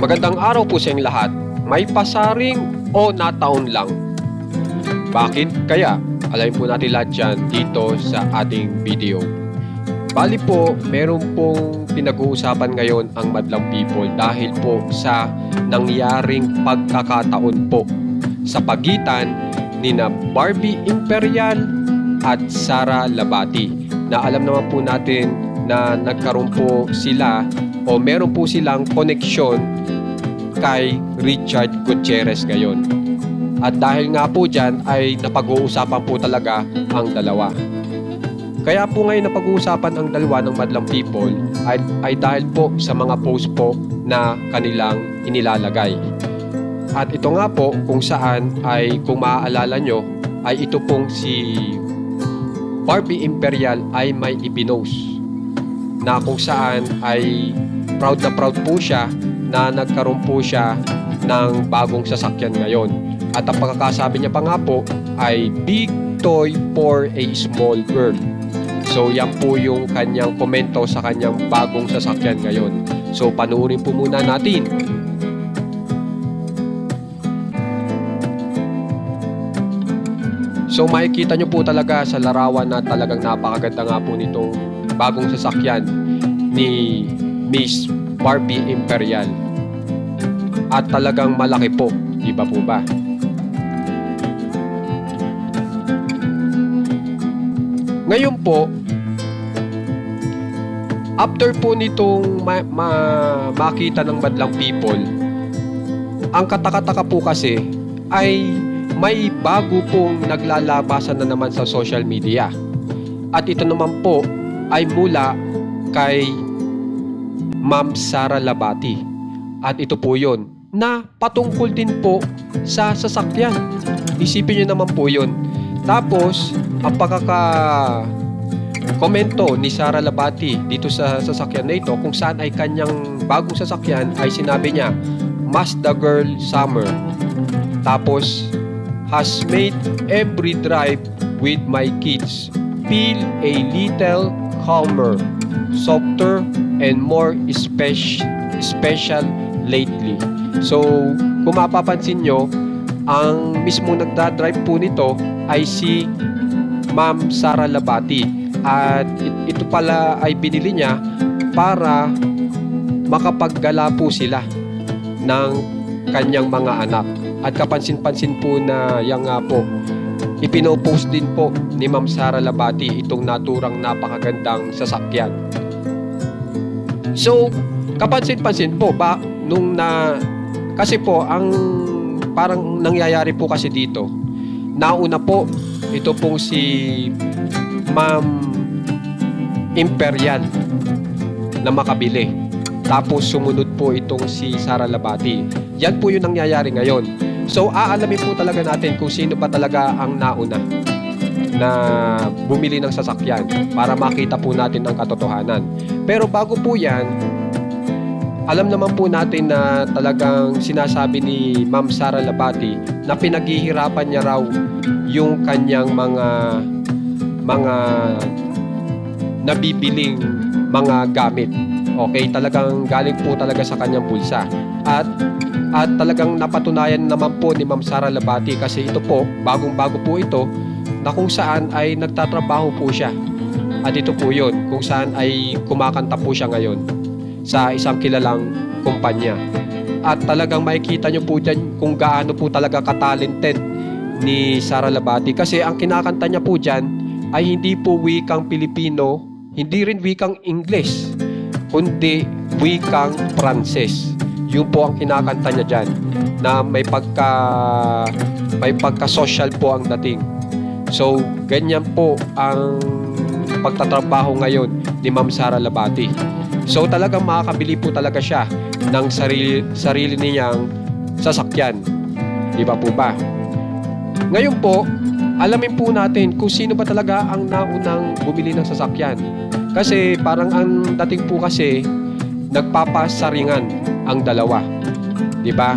Magandang araw po sa inyong lahat. May pasaring o nataon lang? Bakit kaya? Alamin po natin lahat yan dito sa ating video. Bali po, meron pong pinag-uusapan ngayon ang madlang people dahil po sa nangyaring pagkakataon po sa pagitan ni na Barbie Imperial at Sara Labati, na alam naman po natin na nagkaroon po sila o meron po silang koneksyon kay Richard Gutierrez ngayon. At dahil nga po dyan ay napag-uusapan po talaga ang dalawa. Kaya po ngayon napag-uusapan ang dalawa ng madlang people ay dahil po sa mga post po na kanilang inilalagay. At ito nga po kung saan ay kung maaalala nyo ay ito pong si Barbie Imperial ay may ibinost na kung saan ay proud na proud po siya na nagkaroon po siya ng bagong sasakyan ngayon. At ang pagkakasabi niya pa nga po ay big toy for a small girl. So yan po yung kanyang komento sa kanyang bagong sasakyan ngayon. So panuorin po muna natin. So makikita nyo po talaga sa larawan na talagang napakaganda nga po nitong bagong sasakyan ni Miss Barbie Imperial. At talagang malaki po, di ba po ba? Ngayon po, after po nitong makita ng madlang people, ang katakataka po kasi ay may bago pong naglalabasan na naman sa social media. At ito naman po ay mula kay Ma'am Sara Labati. At ito po yun na patungkol din po sa sasakyan. Isipin nyo naman po yun. Tapos, ang komento ni Sara Labati dito sa sasakyan na ito, kung saan ay kanyang bagong sasakyan, ay sinabi niya, Mazda Girl Summer. Tapos, has made every drive with my kids feel a little calmer, softer, and more special lately. So, kung mapapansin nyo, ang mismo nagdadrive po nito ay si Ma'am Sara Labati. At ito pala ay binili niya para makapaggala po sila ng kanyang mga anak. At kapansin-pansin po na yan nga po, ipinopost din po ni Ma'am Sara Labati itong naturang napakagandang sasakyan. So, kapansin-pansin po ba nung kasi po ang parang nangyayari po kasi dito, nauna po ito pong si Ma'am Imperial na makabili. Tapos sumunod po itong si Sara Labati. Yan po yung nangyayari ngayon. So aalamin po talaga natin kung sino pa talaga ang nauna na bumili ng sasakyan para makita po natin ang katotohanan. Pero bago po yan, alam naman po natin na talagang sinasabi ni Ma'am Sara Labati na pinaghihirapan niya raw yung kanyang mga nabibiling mga gamit. Okay, talagang galing po talaga sa kanyang bulsa. At talagang napatunayan naman po ni Ma'am Sara Labati kasi ito po, bagong-bago po ito na kung saan ay nagtatrabaho po siya. At ito po yun, kung saan ay kumakanta po siya ngayon sa isang kilalang kumpanya. At talagang makikita nyo po dyan kung gaano po talaga katalented ni Sara Labati. Kasi ang kinakanta niya po dyan ay hindi po wikang Pilipino, hindi rin wikang English, kundi wikang Pranses. Yun po ang kinakanta niya dyan, na may pagka-social po ang dating. So, ganyan po ang pagtatrabaho ngayon ni Ma'am Sara Labati. So, talagang makakabili po talaga siya ng sarili niyang sasakyan. Di ba po ba? Ngayon po, alamin po natin kung sino ba talaga ang naunang bumili ng sasakyan. Kasi parang ang dating po kasi nagpapasaringan ang dalawa, di ba?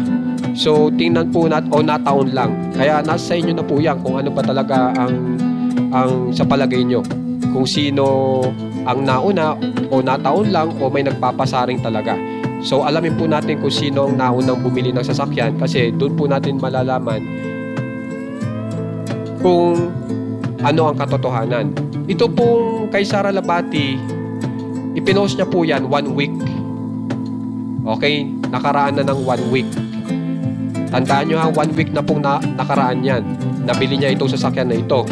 So tingnan po natin, o nataon lang. Kaya nasa inyo na po yan kung ano ba talaga ang sa palagay nyo, kung sino ang nauna o nataon lang o may nagpapasaring talaga. So alamin po natin kung sino ang naunang bumili ng sasakyan kasi doon po natin malalaman kung ano ang katotohanan. Ito pong kay Sara Labati, ipinost niya po yan 1 week. Okay, nakaraan na ng 1 week. Tandaan nyo ha, 1 week na pong nakaraan yan. Nabili niya itong sasakyan na ito.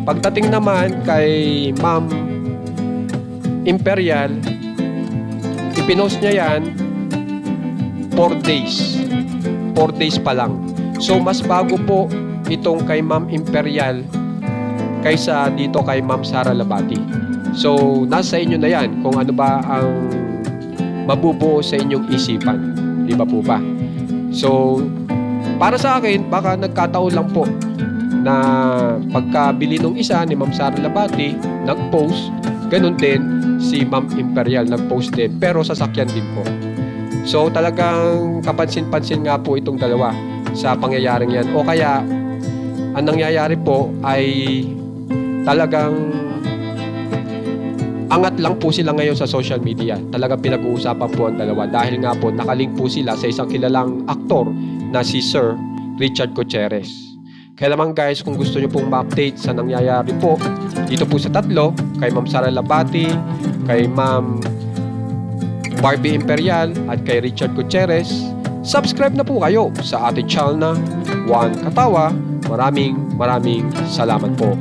Pagdating naman kay Ma'am Imperial, ipinost niya yan 4 days. 4 days pa lang. So mas bago po itong kay Ma'am Imperial kaysa dito kay Ma'am Sara Labati. So nasa inyo na yan kung ano ba ang mabubuo sa inyong isipan. Di ba po ba? So para sa akin, baka nagkataon lang po na pagkabili nung isa ni Ma'am Sara Labati, nag-post, ganun din si Ma'am Imperial nag-post din, pero sasakyan din po. So talagang kapansin-pansin nga po itong dalawa sa pangyayaring yan. O kaya ang nangyayari po ay talagang angat lang po sila ngayon sa social media. Talagang pinag-uusapan po ang dalawa dahil nga po nakalink po sila sa isang kilalang aktor na si Sir Richard Gutierrez. Kaya naman guys, kung gusto nyo pong ma-update sa nangyayari po dito po sa tatlo, kay Ma'am Sara Labati, kay Ma'am Barbie Imperial at kay Richard Gutierrez, subscribe na po kayo sa ating channel na Juan Katawa. Maraming salamat po.